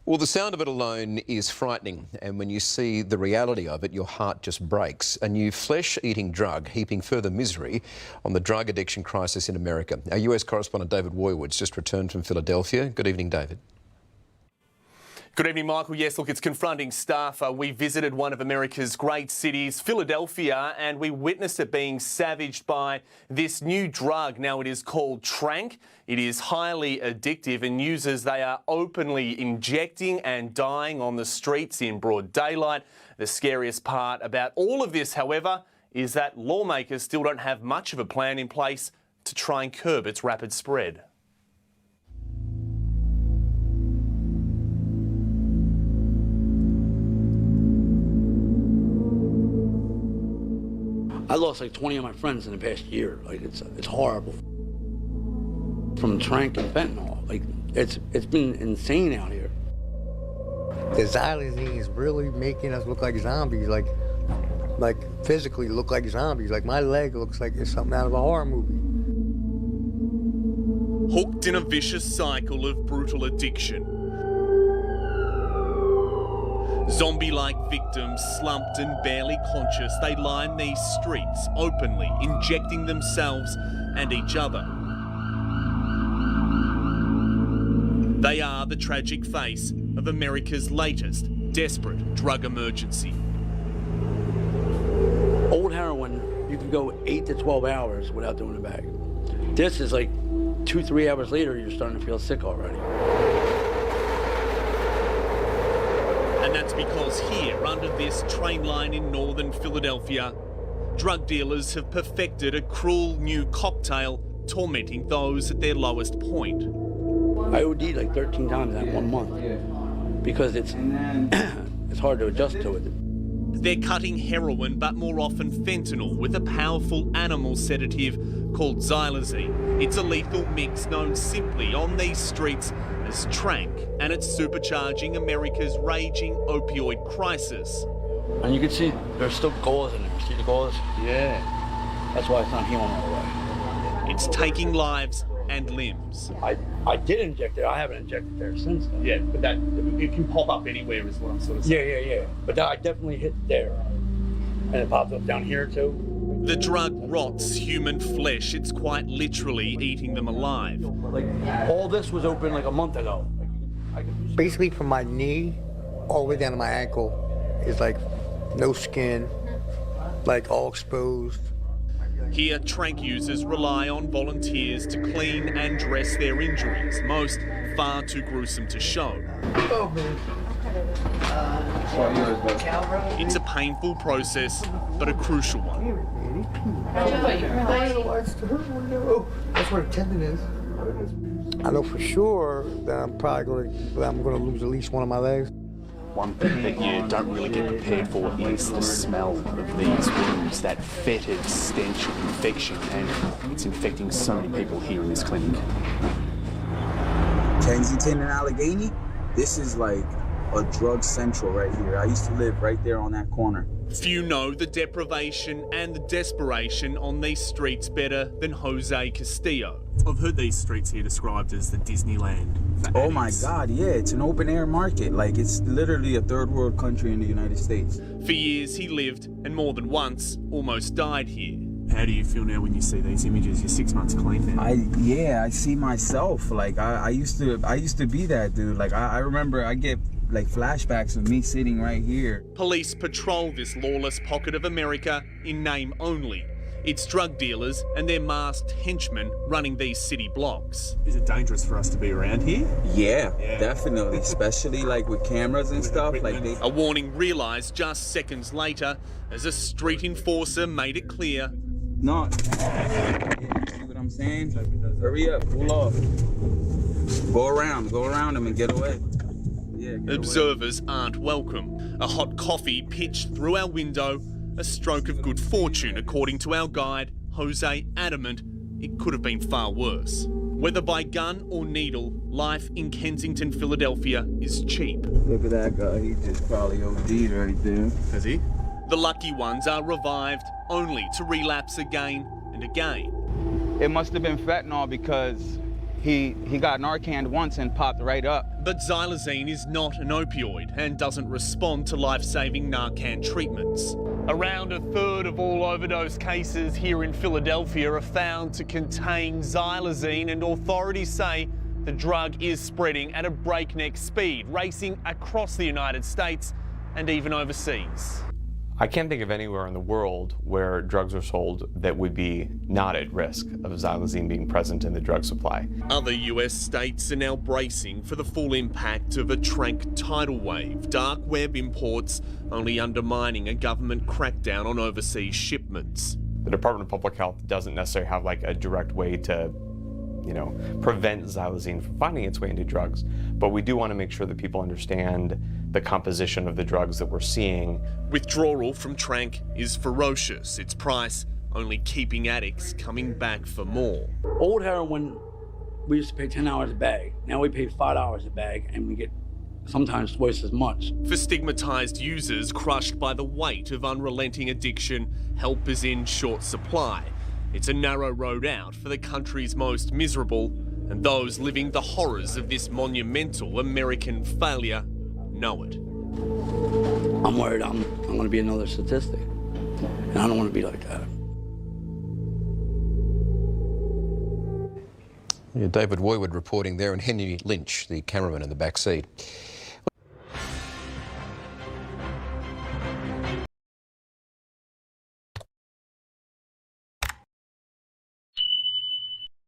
Well, the sound of it alone is frightening, and when you see the reality of it, your heart just breaks. A new flesh-eating drug heaping further misery on the drug addiction crisis in America. Our US correspondent David Woywood's just returned from Philadelphia. Good evening, David. Good evening, Michael. Yes, look, it's confronting stuff. We visited one of America's great cities, Philadelphia, and we witnessed it being savaged by this new drug. Now, it is called Tranq. It is highly addictive, and users, they are openly injecting and dying on the streets in broad daylight. The scariest part about all of this, however, is that lawmakers still don't have much of a plan in place to try and curb its rapid spread. I lost like 20 of my friends in the past year. Like it's horrible. From Tranq and fentanyl, like it's been insane out here. The xylazine is really making us look like zombies, like physically look like zombies. Like my leg looks like it's something out of a horror movie. Hooked in a vicious cycle of brutal addiction. Zombie-like victims, slumped and barely conscious, they line these streets openly, injecting themselves and each other. They are the tragic face of America's latest desperate drug emergency. Old heroin, you can go 8 to 12 hours without doing a bag. This is like 2-3 hours later, you're starting to feel sick already. And that's because here, under this train line in northern Philadelphia, drug dealers have perfected a cruel new cocktail tormenting those at their lowest point. I OD'd like 13 times in that 1 month because it's hard to adjust to it. They're cutting heroin, but more often fentanyl, with a powerful animal sedative called xylazine. It's a lethal mix known simply on these streets as Tranq, and it's supercharging America's raging opioid crisis. And you can see there's still gauze in there. See the gauze? Yeah. That's why it's not healing all the way. It's taking lives and limbs. I did inject it. I haven't injected there since then. Yeah, but that it can pop up anywhere is what I'm sort of saying. Yeah. But I definitely hit there. And it popped up down here too. The drug rots human flesh. It's quite literally eating them alive. Like, all this was open like a month ago. Basically from my knee all the way down to my ankle is like no skin, like all exposed. Here, Tranq users rely on volunteers to clean and dress their injuries, most far too gruesome to show. Oh, man. It's a painful process, but a crucial one. That's where the tendon is. I know for sure that I'm gonna lose at least one of my legs. One thing that you don't really get prepared for is the smell of these wounds, that fetid stench of infection, and it's infecting so many people here in this clinic. Kensington and Allegheny, this is like a drug central right here. I used to live right there on that corner. Few know the deprivation and the desperation on these streets better than Jose Castillo. I've heard these streets here described as the Disneyland for Oh my God, yeah, it's an open air market. Like, it's literally a third world country in the United States. For years he lived, and more than once, almost died here. How do you feel now when you see these images? You're 6 months clean now. I see myself. Like, I used to be that dude. Like, I remember I get like flashbacks of me sitting right here. Police patrol this lawless pocket of America in name only. It's drug dealers and their masked henchmen running these city blocks. Is it dangerous for us to be around here? Yeah, definitely. Especially like with cameras and stuff. Like A warning realised just seconds later as a street enforcer made it clear. No. Yeah, you see what I'm saying? Hurry up, pull off. Go around them and get away. Observers aren't welcome. A hot coffee pitched through our window, a stroke of good fortune, according to our guide, Jose, adamant it could have been far worse. Whether by gun or needle, life in Kensington, Philadelphia is cheap. Look at that guy, he just probably OD'd right there. Has he? The lucky ones are revived only to relapse again and again. It must have been fentanyl because He got Narcan once and popped right up. But xylazine is not an opioid and doesn't respond to life-saving Narcan treatments. Around a third of all overdose cases here in Philadelphia are found to contain xylazine, and authorities say the drug is spreading at a breakneck speed, racing across the United States and even overseas. I can't think of anywhere in the world where drugs are sold that would be not at risk of xylazine being present in the drug supply. Other US states are now bracing for the full impact of a Tranq tidal wave, dark web imports only undermining a government crackdown on overseas shipments. The Department of Public Health doesn't necessarily have like a direct way to, prevent xylazine from finding its way into drugs, but we do want to make sure that people understand the composition of the drugs that we're seeing. Withdrawal from Tranq is ferocious, its price only keeping addicts coming back for more. Old heroin, we used to pay $10 a bag. Now we pay $5 a bag, and we get sometimes twice as much. For stigmatised users crushed by the weight of unrelenting addiction, help is in short supply. It's a narrow road out for the country's most miserable, and those living the horrors of this monumental American failure know it. I'm worried I'm going to be another statistic, and I don't want to be like that. Yeah, David Woywood reporting there, and Henry Lynch, the cameraman in the back seat.